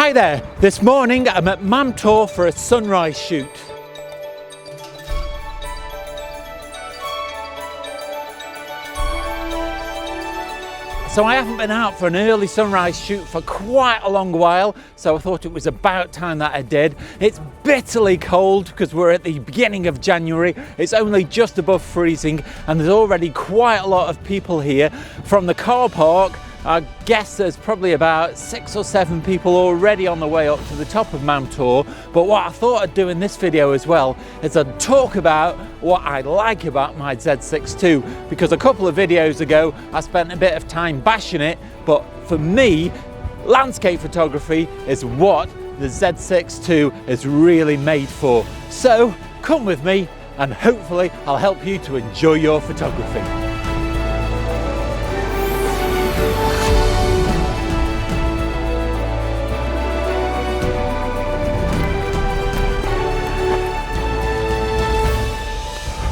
Hi there, this morning I'm at Mam Tor for a sunrise shoot. So I haven't been out for an early sunrise shoot for quite a long while, so I thought it was about time that I did. It's bitterly cold because we're at the beginning of January. It's only just above freezing and there's already quite a lot of people here. From the car park, I guess there's probably about 6 or 7 people already on the way up to the top of Mam Tor. But what I thought I'd do in this video as well is I'd talk about what I like about my Z6II, because a couple of videos ago I spent a bit of time bashing it, but for me, landscape photography is what the Z6II is really made for. So come with me and hopefully I'll help you to enjoy your photography.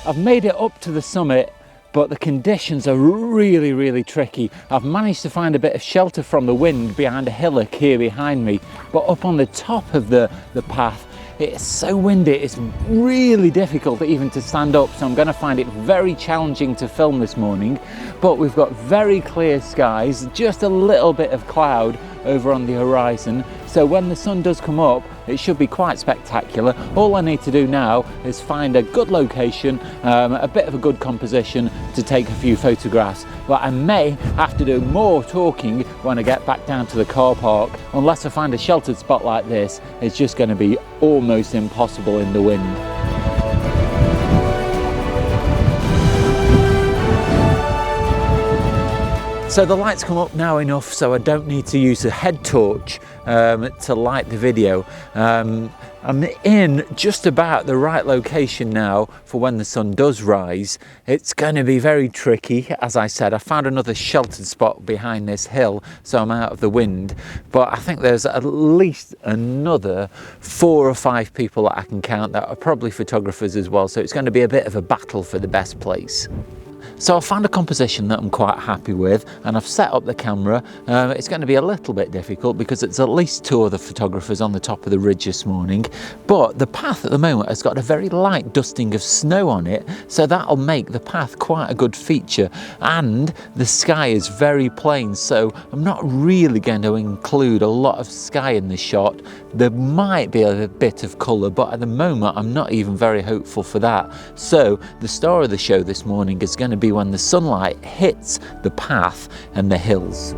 I've made it up to the summit, but the conditions are really tricky. I've managed to find a bit of shelter from the wind behind a hillock here behind me, but up on the top of the path, it's so windy, it's really difficult even to stand up, so I'm going to find it very challenging to film this morning. But we've got very clear skies, just a little bit of cloud over on the horizon, so when the sun does come up it should be quite spectacular. All I need to do now is find a good location, a bit of a good composition to take a few photographs, but I may have to do more talking when I get back down to the car park. Unless I find a sheltered spot like this, it's just going to be almost impossible in the wind. So the lights come up now enough so I don't need to use a head torch to light the video. I'm in just about the right location now for when the sun does rise. It's going to be very tricky. As I said, I found another sheltered spot behind this hill, so I'm out of the wind. But I think there's at least another 4 or 5 people that I can count that are probably photographers as well, so it's going to be a bit of a battle for the best place. So I've found a composition that I'm quite happy with and I've set up the camera. It's going to be a little bit difficult because it's at least 2 other photographers on the top of the ridge this morning, but the path at the moment has got a very light dusting of snow on it, so that'll make the path quite a good feature, and the sky is very plain, so I'm not really going to include a lot of sky in the shot. There might be a bit of colour, but at the moment I'm not even very hopeful for that. So the star of the show this morning is going to be when the sunlight hits the path and the hills.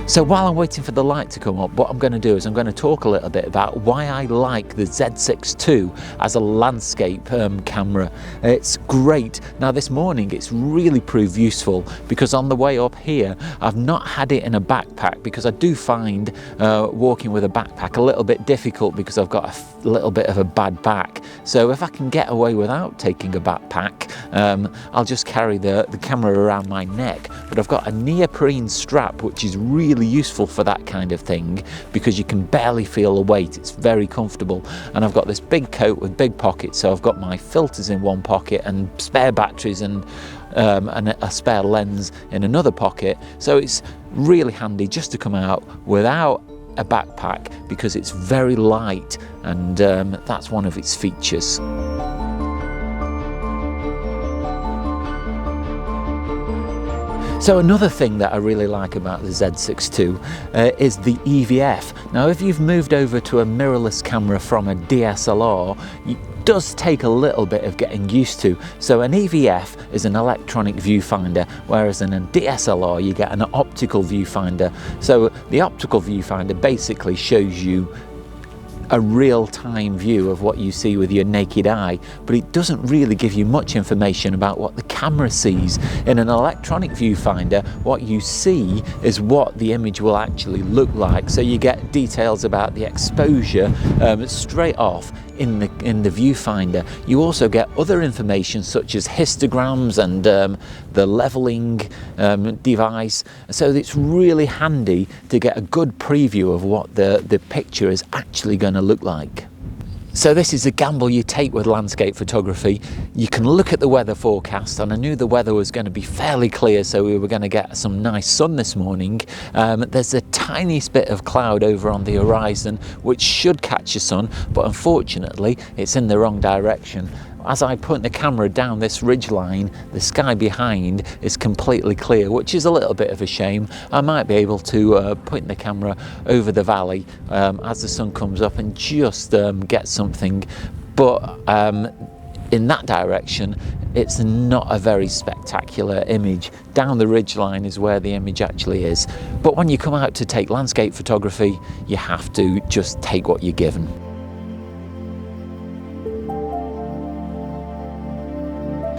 So while I'm waiting for the light to come up, what I'm going to do is I'm going to talk a little bit about why I like the Z6II as a landscape camera. It's great. Now this morning it's really proved useful because on the way up here I've not had it in a backpack, because I do find walking with a backpack a little bit difficult because I've got a little bit of a bad back. So if I can get away without taking a backpack, I'll just carry the camera around my neck. But I've got a neoprene strap which is really useful for that kind of thing because you can barely feel the weight. It's very comfortable, and I've got this big coat with big pockets, so I've got my filters in one pocket and spare batteries and a spare lens in another pocket, so it's really handy just to come out without a backpack because it's very light, and that's one of its features. So another thing that I really like about the Z6II is the EVF. Now if you've moved over to a mirrorless camera from a DSLR, it does take a little bit of getting used to. So an EVF is an electronic viewfinder, whereas in a DSLR you get an optical viewfinder. So the optical viewfinder basically shows you a real-time view of what you see with your naked eye, but it doesn't really give you much information about what the camera sees. In an electronic viewfinder, what you see is what the image will actually look like, so you get details about the exposure straight off in the viewfinder. You also get other information such as histograms and the leveling device, so it's really handy to get a good preview of what the picture is actually going to look like. So this is a gamble you take with landscape photography. You can look at the weather forecast, and I knew the weather was going to be fairly clear, so we were going to get some nice sun this morning. There's a tiniest bit of cloud over on the horizon which should catch the sun, but unfortunately it's in the wrong direction. As I point the camera down this ridge line, the sky behind is completely clear, which is a little bit of a shame. I might be able to point the camera over the valley as the sun comes up and just get something, but in that direction it's not a very spectacular image. Down the ridge line is where the image actually is. But when you come out to take landscape photography, you have to just take what you're given.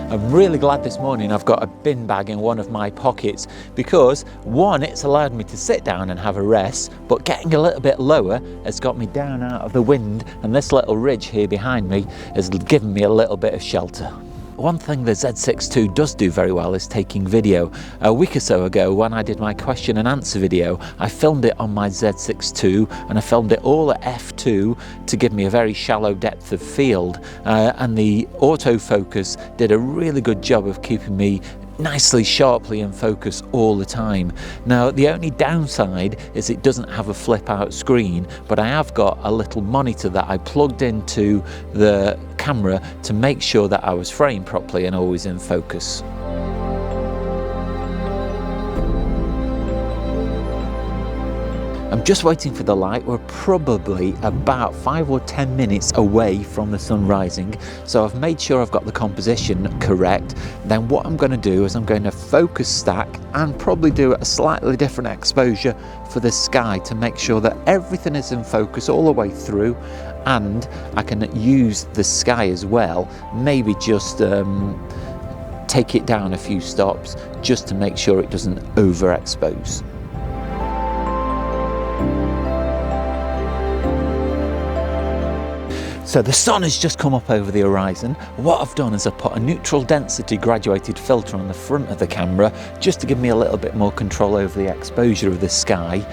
I'm really glad this morning I've got a bin bag in one of my pockets, because one, it's allowed me to sit down and have a rest, but getting a little bit lower has got me down out of the wind, and this little ridge here behind me has given me a little bit of shelter. One thing the Z6II does do very well is taking video. A week or so ago, when I did my question and answer video, I filmed it on my Z6II, and I filmed it all at f2 to give me a very shallow depth of field, and the autofocus did a really good job of keeping me nicely sharply in focus all the time. Now the only downside is it doesn't have a flip out screen, but I have got a little monitor that I plugged into the camera to make sure that I was framed properly and always in focus. I'm just waiting for the light. We're probably about 5 or 10 minutes away from the sun rising, so I've made sure I've got the composition correct. Then what I'm going to do is I'm going to focus stack and probably do a slightly different exposure for the sky to make sure that everything is in focus all the way through, and I can use the sky as well, maybe just take it down a few stops just to make sure it doesn't overexpose. So the sun has just come up over the horizon. What I've done is I've put a neutral density graduated filter on the front of the camera just to give me a little bit more control over the exposure of the sky.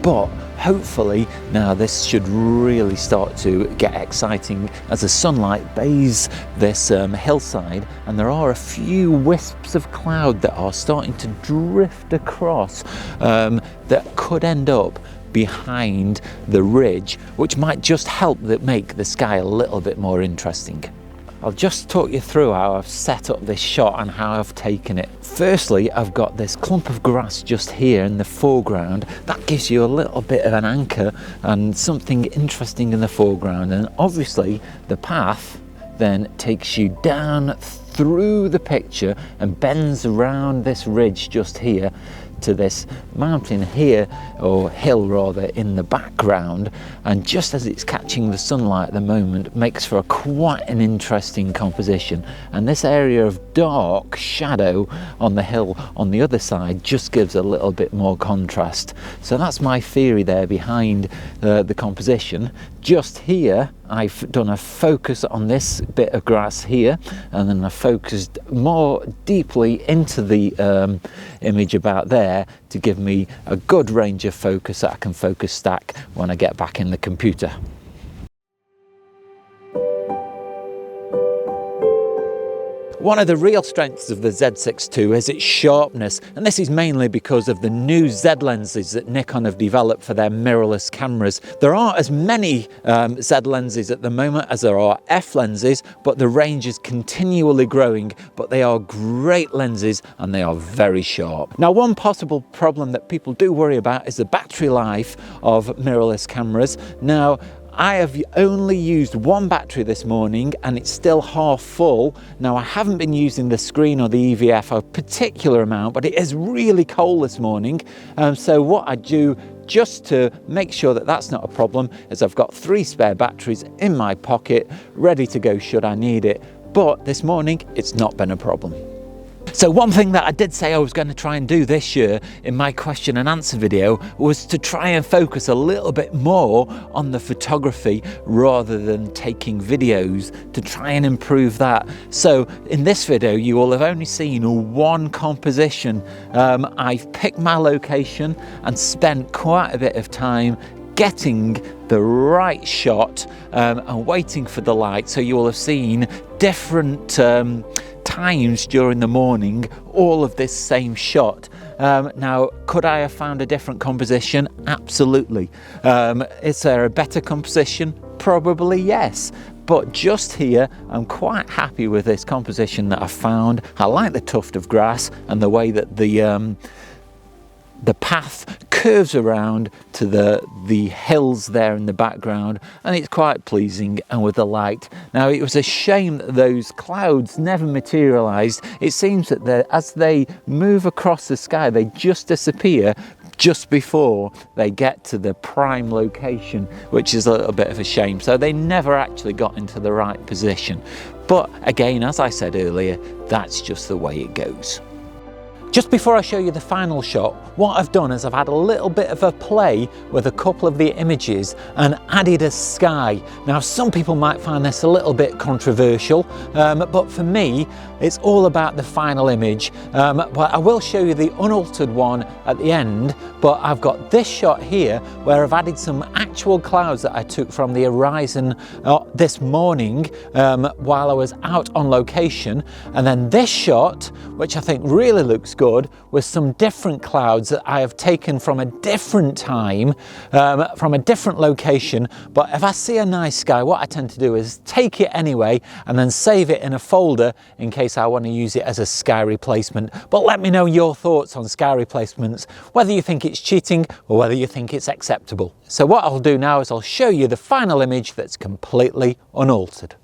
But hopefully now this should really start to get exciting as the sunlight bathes this hillside, and there are a few wisps of cloud that are starting to drift across that could end up behind the ridge, which might just help make the sky a little bit more interesting. I'll just talk you through how I've set up this shot and how I've taken it. Firstly, I've got this clump of grass just here in the foreground. That gives you a little bit of an anchor and something interesting in the foreground, and obviously the path then takes you down through the picture and bends around this ridge just here to this mountain here, or hill rather, in the background, and just as it's catching the sunlight at the moment makes for quite an interesting composition. And this area of dark shadow on the hill on the other side just gives a little bit more contrast. So that's my theory there behind the composition. Just here I've done a focus on this bit of grass here, and then I focused more deeply into the image about there to give me a good range of focus that I can focus stack when I get back in the computer. One of the real strengths of the Z6II is its sharpness, and this is mainly because of the new Z lenses that Nikon have developed for their mirrorless cameras. There aren't as many Z lenses at the moment as there are F lenses, but the range is continually growing. But they are great lenses and they are very sharp. Now, one possible problem that people do worry about is the battery life of mirrorless cameras. Now, I have only used one battery this morning and it's still half full. Now, I haven't been using the screen or the EVF a particular amount, but it is really cold this morning. So what I do just to make sure that that's not a problem is I've got 3 spare batteries in my pocket ready to go should I need it. But this morning it's not been a problem. So one thing that I did say I was going to try and do this year in my question and answer video was to try and focus a little bit more on the photography rather than taking videos, to try and improve that. So in this video you will have only seen one composition. I've picked my location and spent quite a bit of time getting the right shot and waiting for the light. So you will have seen different times during the morning all of this same shot. Now, could I have found a different composition? Absolutely. Is there a better composition? Probably yes. But just here, I'm quite happy with this composition that I found. I like the tuft of grass and the way that the path curves around to the hills there in the background, and it's quite pleasing, and with the light. Now, it was a shame that those clouds never materialized. It seems that as they move across the sky, they just disappear just before they get to the prime location, which is a little bit of a shame. So they never actually got into the right position. But again, as I said earlier, that's just the way it goes. Just before I show you the final shot, what I've done is I've had a little bit of a play with a couple of the images and added a sky. Now, some people might find this a little bit controversial, but for me, it's all about the final image. But I will show you the unaltered one at the end, but I've got this shot here where I've added some actual clouds that I took from the horizon this morning while I was out on location. And then this shot, which I think really looks good, with some different clouds that I have taken from a different time, from a different location. But if I see a nice sky, what I tend to do is take it anyway and then save it in a folder in case I want to use it as a sky replacement. But let me know your thoughts on sky replacements, whether you think it's cheating or whether you think it's acceptable. So what I'll do now is I'll show you the final image that's completely unaltered.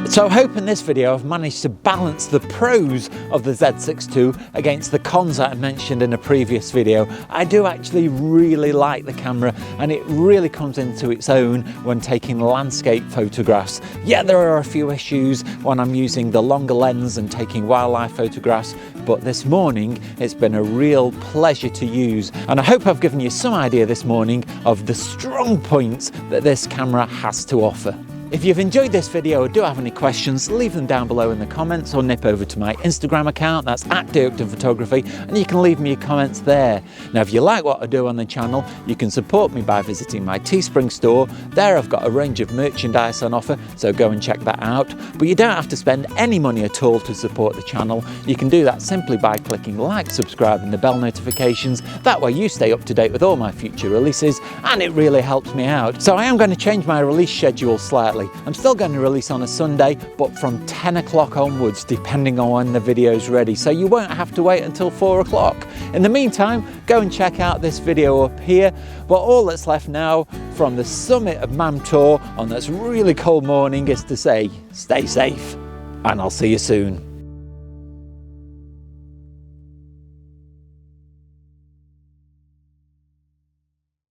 So I hope in this video I've managed to balance the pros of the Z6II against the cons that I mentioned in a previous video. I do actually really like the camera, and it really comes into its own when taking landscape photographs. Yeah, there are a few issues when I'm using the longer lens and taking wildlife photographs, but this morning it's been a real pleasure to use, and I hope I've given you some idea this morning of the strong points that this camera has to offer. If you've enjoyed this video or do have any questions, leave them down below in the comments or nip over to my Instagram account, that's @Photography, and you can leave me your comments there. Now, if you like what I do on the channel, you can support me by visiting my Teespring store. There I've got a range of merchandise on offer, so go and check that out. But you don't have to spend any money at all to support the channel. You can do that simply by clicking like, subscribe and the bell notifications. That way you stay up to date with all my future releases, and it really helps me out. So I am going to change my release schedule slightly. I'm still going to release on a Sunday, but from 10 o'clock onwards, depending on when the video's ready. So you won't have to wait until 4 o'clock. In the meantime, go and check out this video up here. But all that's left now from the summit of Mam Tor on this really cold morning is to say, stay safe, and I'll see you soon.